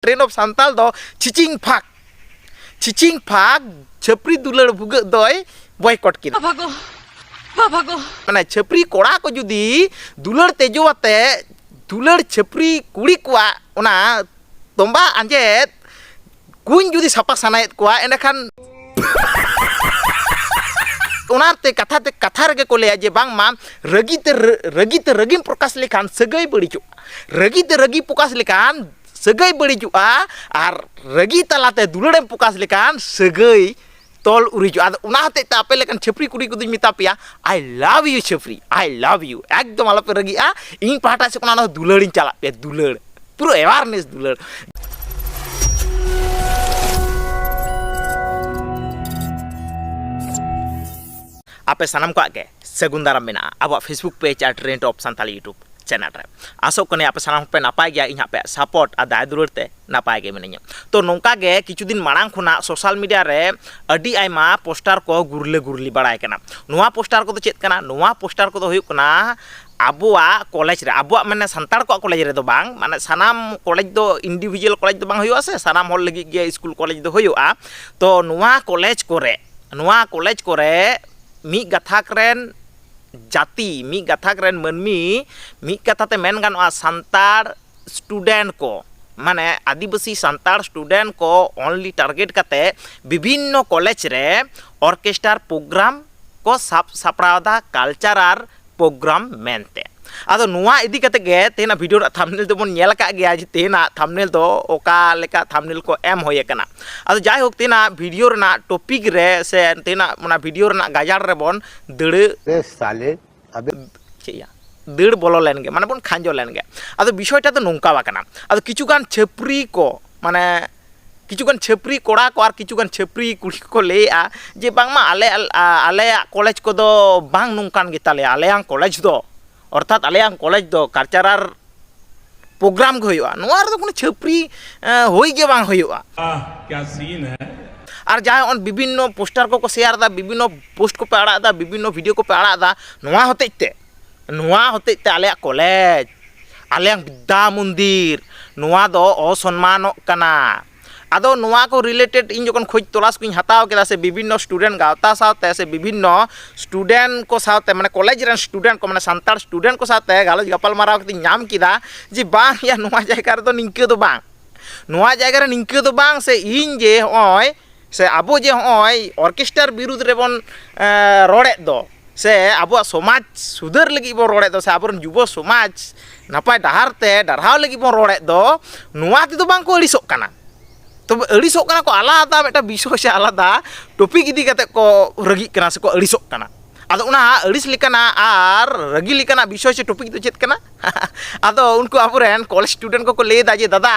Train of Santal दो चिचिंग फाक छपरी दुलड़ भुग दोय बॉयकॉट किदा माने छपरी कोड़ा को जुदी दुलड़ तेजोवाते दुलड़ छपरी कुड़ी कोआ ओना तोंबा आंजेत कुñ जुदी सापा सानायत कोआ एंडखान ओनाते कथा रगे को लेया जे बांग मा रगीते रगीम प्रकाश लेखान सगई बड़ीजु रगीते रगी प्रकाश लेखान सगई बड़ीजु आर रगी तलाते दुलड़ेम प्रकाश लेखान सगई तोल उरिजु आद उना हते तापे लेखान छपरी कुड़ी को दुñ मिता पिया आई लव यू छपरी आई लव यू एकदम आलोपे रगीआ इन पाहटा से कोना दुलड़िन चाला पे दुलड़ पुरो अवेयरनेस दुलड़ आपे सानाम को आगे सगुन दाराम मेना अब फेसबुक पेज और trend of Santali YouTube channel रे आसो कने आपे सानाम पे नापाय गया इन पे सपोर्ट आ दाय दुलड़ ते नापाय गे मिनिया तो नोंका गे किछु दिन मांग खुना सोशल मीडिया रे अडी आयमा पोस्टर को गुरली बाड़ाय कना नोवा पोस्टर को तो चेत कना नोवा पोस्टर को तो हुयु कना आबुआ कॉलेज रे आबुआ माने संतार को कॉलेज रे दो बांग माने सानाम कॉलेज दो इंडिविजुअल कॉलेज दो बांग हुयुआ से सानाम होल लगी गे स्कूल कॉलेज दो हुयुआ तो नोवा कॉलेज कोरे मी गथाक रेन जाति मी गथाक रेन मनमी मी कथाते मेन गानोआ सांतार स्टूडेंट को माने आदिवासी सांतार स्टूडेंट को ओनली टारगेट काते विभिन्न कॉलेज रे ऑर्केस्ट्रा प्रोग्राम को सापड़ावदा कल्चरल प्रोग्राम मेनते आदो नुआ इदी कते गे तेना वीडियो रा थंबनेल तो बन नेल का गया जे तेना थंबनेल तो ओका लेका थंबनेल को एम होय कना आदो जाय होक तेना वीडियो रना टॉपिक रे से तेना मना वीडियो रना गाजार रे बन दड़ साले अबे चेया दड़ बोलो लेन गे माने बन खांजो लेन गे आदो विषयटा तो नोंका बाकना आदो किछुगान छपरी को माने किछुगान छपरी कोड़ा को और किछुगान छपरी कुड़ी को लेया जे बांगमा आले कॉलेज को दो बांग नोंकान गेताले आलेयां कॉलेज दो अर्थात आलेयां कॉलेज दो कल्चरल प्रोग्राम को हुआ नोआ रे कोनो छपरी होई गे बांग हुआ क्या सीन है और जहाँ उन विभिन्न पोस्टर को शेयर दा विभिन्न पोस्ट को पे आड़ा दा विभिन्न वीडियो को पे आड़ा दा नोआ होते आलेया कॉलेज आलेयां विद्या मंदिर नोआ दो असम्मानों कना आदो नोआ को रिलेटेड इन जखन खोज तलाश को हताव केदा से विभिन्न स्टूडेंट गावता साथे से विभिन्न स्टूडेंट को साथे माने कॉलेज रेन स्टूडेंट को माने सांतार स्टूडेंट को साथे गालोज गपाल माराव कति नाम किदा जे बांग या नोआ जायगा रे दो निंके दो बांग नोआ जायगा रे निंके दो बांग से इन जे होय से आबो जे होय ऑर्केस्ट्रा विरुद्ध रे बन रोड़े दो से आबो समाज सुधार लगी बो रोड़े दो से आबोरन युवा समाज नापाय डाहार ते डारहाव लगी बो रोड़े दो नोआ ते दो बांग को अड़िसोक कना तो अड़िसोक कना को आलादा मेटा विषय से आलादा टॉपिक इदी कते को रगी कना से को अड़िसोक कना आदो उना अड़िस लिकना आर रगी लिकना विषय से टॉपिक तो चेत कना आदो उनको आबोरेन कॉलेज स्टूडेंट को ले दा जे दादा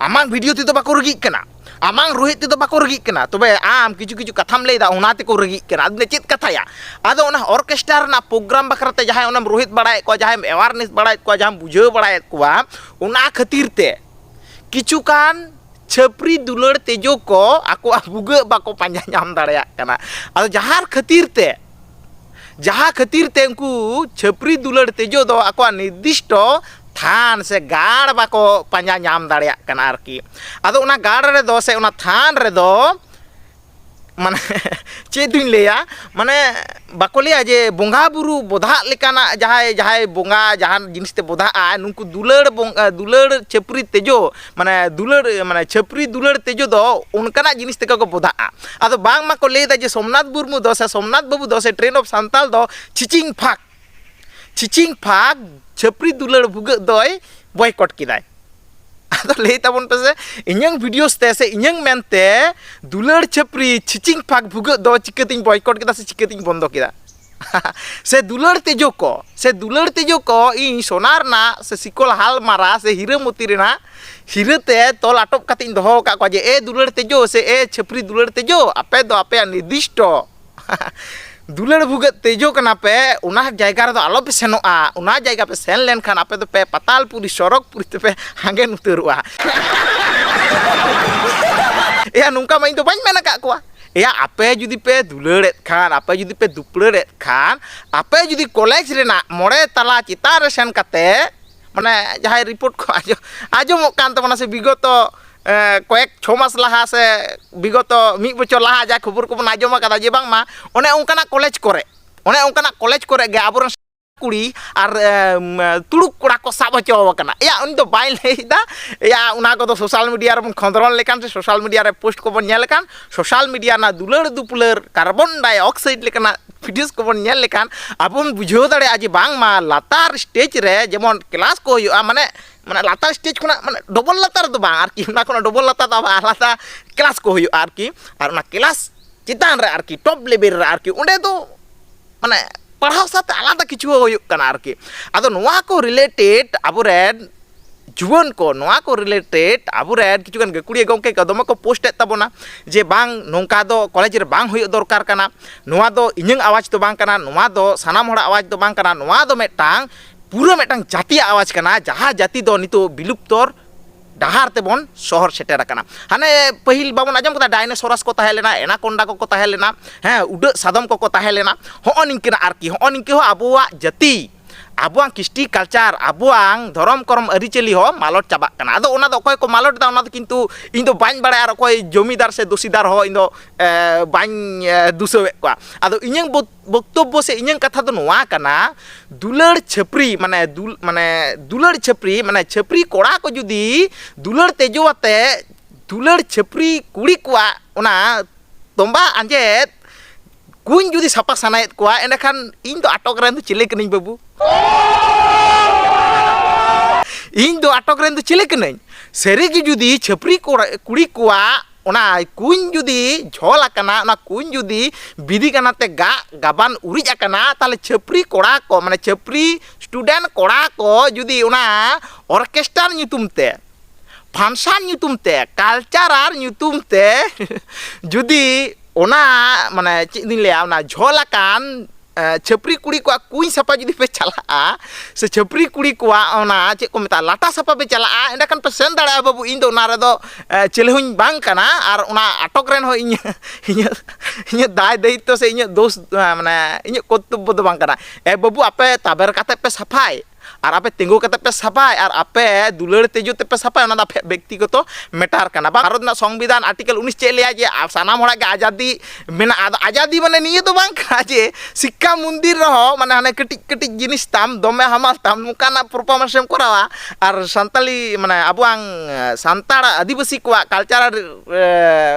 आमांग वीडियो ते तो बाको रगी कना आमांग रोहित ते तो बाको रगी कना तबे आम किछु कथाम ले दा उना ते को रगी कना आदो चेत कथाया आदो उना ऑर्केस्ट्रा ना प्रोग्राम बखराते जहां उना रोहित बड़ाय को जहां अवेयरनेस बड़ाय को जहां बुझाव बड़ाय को उना खातिर ते किछु कान छपरी दुलड़ तेजो को आको बुग बाको पांजा नाम दाड़या कना आदो जहार खातिर ते उनको छपरी दुलड़ तेजो दो आको निर्दिष्ट थान से गाड़ बाको पांजा नाम दाड़या कना आरकी आदो उना गाड़ रे दो से उना थान रे दो माने चेद दुñ लेया माने बाको लिया जे बोंगा बुरु बोधा लेकाना जहाय बोंगा जहान जिनिस ते बोधा आ नुंकु दुलड़ छपरी तेजो माने दुलड़ माने छपरी दुलड़ तेजो दो उनकाना जिनिस ते को बोधा आ आदो बांग मा को लेदा जे सोमनाथ मुर्मू दो से सोमनाथ बाबू दो से ट्रेन ऑफ सांताल दो चिचिंग फाक छपरी दुलड़ भुग दोय बॉयकॉट किदाय आदो ले ताबन पे इᱧang वीडियोस ते से इᱧang मेनते दुलड़ छपरी चिचिंग फाक भुग दो चिकतिंग बॉयकॉट किदा से चिकतिंग बंद किदा से दुलड़ तेजो को इन सोनार ना से सिकोल हाल मारा से हीरामती रेना हीराते तोल आटप कातिंग दोहो का को जे ए दुलड़ तेजो से ए छपरी दुलड़ तेजो आपे दो आपे निर्दिष्ट दुलड़ भुगत तेजो कना पे उना जायगा रे दो आलो पे सेनोआ उना जायगा पे सेन लेन खान आपे दो पे पतालपुरी सरकपुरी ते पे हांगे उतरुआ या नुंका माइन दो बाñ मेना का कोआ या आपे जुदी पे दुलड़ेत खान आपे जुदी पे दुपड़ेत खान आपे जुदी कॉलेज रेना मोड़े तला चितान रे सेन काते माने जहाय रिपोर्ट को आजो कान तबना से विगत কয়েক 6 মাস লাহা সে বিগত মিদ বছর লাহা যা খবর কবন আজম আকাদা যে বাংমা অনে অনকানা কলেজ করে গে আবরণ কুড়ি আর তুড়ুক কোড়া ko sab hocho kana ya undi do bain leida ya una ko do social media re khondron lekan se social media re post ko bon nyel lekan social media na dular dupular carbon dioxide lekana videos ko bon nyel lekan abon bujho dare aji bang ma latar stage re jemon class ko hu mane latar stage kona mane double latar do bang ar ki na kono double latar ta alada class ko hu ar ki ar na class चितान रे आरकी top level रे आरकी उंडे दो माने पढ़ाव साथ आलादा किछु होयुक कना आरकी आदो नोआ को रिलेटेड आबोरेन जुवन को नोआ को रिलेटेड आबोरेन किछु गन गकुड़ी गंके कदम को पोस्ट तबना जे बांग नोंका दो कॉलेज रे बांग होय दरकार कना नोआ दो इᱧ आवाज तो बांग कना नोआ दो सानाम हड़ आवाज तो बांग कना नोआ दो मेटांग पूरा मेटांग जातीय आवाज कना जहां जाति दो नितो विलुप्तर डाहार तेबन शहर सेटेर कना हाने पहिल बाबन आजम कदा डायनासोरस को ताहे लेना एनाकोंडा को ताहे लेना हैं उड सादम को ताहे लेना हो निंकिना आरकी हो निंके हो आबुआ जाति आबुआं किस्टी कल्चर आबुआं धरम करम अरिचली हो मालट चाबा कना आदो ओना दो कोय को मालट दा ओना दो किंतु इन दो बाñ बाड़े आर कोय जमीदार से दोषीदार हो इन दो बाñ दुसोवे को आदो इñang बक्तव्य से इñang कथा दो नोआ कना दुलड़ छपरी माने दुलड़ छपरी माने छपरी कोड़ा को जुदी दुलड़ तेजोवाते दुलड़ छपरी कुड़ी कोआ ओना तोंबा आंजेत कुñ जुदी सापा सानायत कोआ एंडखान इन दो आटक रेन दो चिले कनिñ बाबू इन दो आटक रेन दो चिले कनिñ सेरेगी जुदी छपरी कुड़ी कोआ ओना कुñ जुदी झोल आकना ओना कुñ जुदी बिदी कनाते गाबान उरिज आकना ताले छपरी कोड़ा को माने छपरी स्टूडेंट कोड़ा को जुदी ओना ऑर्केस्ट्रा ᱧᱩᱛᱩᱢते फंक्शन ᱧᱩᱛᱩᱢते कल्चरर ᱧᱩᱛᱩᱢते जुदी ओना माने चिदिन ले ओना झोलाकान छपरी कुड़ी को कुñ सापा जुदी पे चला से छपरी कुड़ी को ओना चे को मेता लाटा सापा पे चला एंडखान पे सेन दाड़ा बाबू इन दो ओना रे दो चेलहुñ बांग कना आर ओना आटक रेन हो इñ दाय दायित्व से इñ दोष माने इñ कर्तव्य दो बांग कना ए बाबू आपे ताबेर काते पे सफाई और आपे तिंगु कते पे सफाई और आपे दुलड़ तेजो ते पे सफाई ओना दा व्यक्तिगत मैटर कना भारत ना संविधान आर्टिकल 19 चे लिया जे सानाम हड़ा के आजादी मेना आजादी माने निये तो बांग कना जे शिक्षा मंदिर रहो माने हाने कटिक कटिक जिनिस ताम दमे हमाल ताम मुकाना परफॉर्मेंस एम करावा और संताली माने अबुआं संताड़ आदिवासी को कल्चरल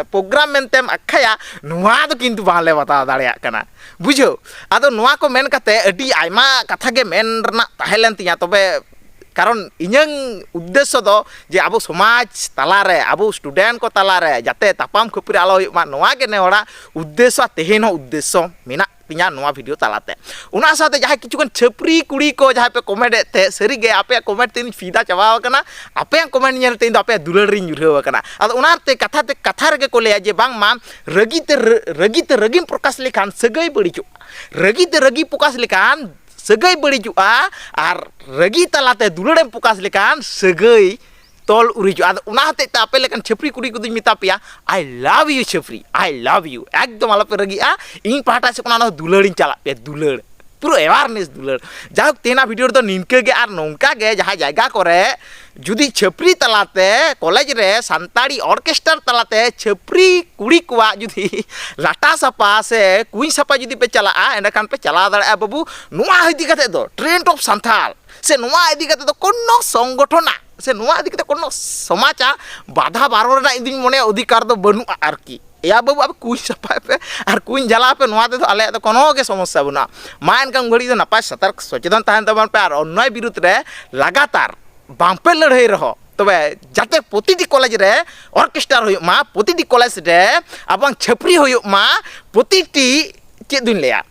प्रोग्राम मेनतेम अखाया नुआ दो किंतु बाले बता दाड़िया कना बुझो आदो नुआ को मेन कते अडी आयमा कथा गे मेन रना ताहेलेन तिया तबे कारण इñang उद्देश्य दो जे आबो समाज तालारे आबो स्टूडेंट को तालारे जाते तापाम खपुरी आलो मा नोआ गे ने होड़ा उद्देश्य तेहेन उद्देश्य मेना तिया नोआ वीडियो तालाते उना साथे जहां किछुगन छपरी कुड़ी को जहां पे कमेंट ते सरी गे आपे कमेंट तीन फीदा चबाव कना आपे कमेंट नेल तीन आपे दुलड़ी जुरहव कना आदो उनाते कथा रे को ले जे बांग मा रगीते रगिम प्रकाश लेखान सगई बड़ीचु रगीते रगी प्रकाश लेखान सगई बड़ीजुआ और रगी तलाते दुलड़ेम प्रकाश लेखान सगई तोल उरिजु आदो उना हते आपे लेखान छपरी कुड़ी को दुñ मिता पिया आई लव यू छपरी आई लव यू एकदम आलोपे रगिआ इन पाटा से कोना दुलड़िन चला पे दुलड़ पूरा अवेयरनेस दुलड़ जाक तेना वीडियो दो निनके गे आर नोंका गे जहां जायगा करे जुदी छपरी तलाते कॉलेज रे संताड़ी ऑर्केस्ट्रा तलाते छपरी कुड़ी कुआ जुदी लाटा सपा से कुñ सपा जुदी पे चला एंडखान पे चला दाड़ा बाबू नुआ इदी कते दो ट्रेंड ऑफ संथाल से नुआ इदी कते दो कोनो संगठना से नुआ इदी कते कोनो समाचा बाधा बारो रे इदिन मने अधिकार दो बनु आरकी या बाबू अब कुछ सफाई पे और कुछ जला पे नोआ तो आले तो कोनो के समस्या बना मा एनकाम घड़ी तो नपाय सतर्क सचेतन तहन तबन पे और अन्याय विरुद्ध रे लगातार बांपे लड़ाई रहो तबे जाते प्रतिटी कॉलेज रे ऑर्केस्ट्रा होय मा प्रतिटी कॉलेज रे अबं छपरी होय मा प्रतिटी चे दिन लेया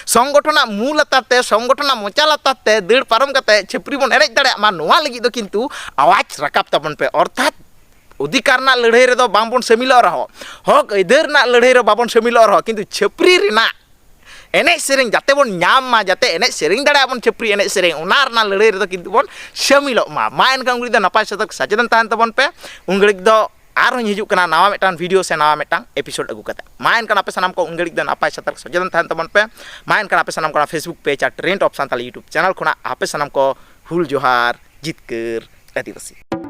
संगठना मूल लताते संगठना मोचा लताते दड़ पारम कते छपरी बन एरेज दाड़े मा नोआ लगी दो किंतु आवाज रकाब तबन पे अर्थात अधिकार ना लड़ाई रे दो बांबन समिलो रहो हक इधर ना लड़ाई रे बाबन समिलो रहो किंतु छपरी रेना एने सेरेंग जाते बन नाम मा जाते एने सेरेंग दाड़ा बन छपरी एने सेरेंग ओनार ना लड़ाई रे दो किंतु बन समिलो मा एनका उंगड़ी दो नपाय सतक सचेतन तहन तबन पे उंगड़ी दो आर हन हिजुक कना नवा मेटान वीडियो से नवा मेटान एपिसोड अगु कते मा एनका आपे सनाम को उंगड़ी दो नपाय सतक सचेतन तहन तबन पे मा एनका आपे सनाम को Facebook page trend of Santali YouTube channel खुना आपे सनाम को हुल जोहार जितकर आदिवासी।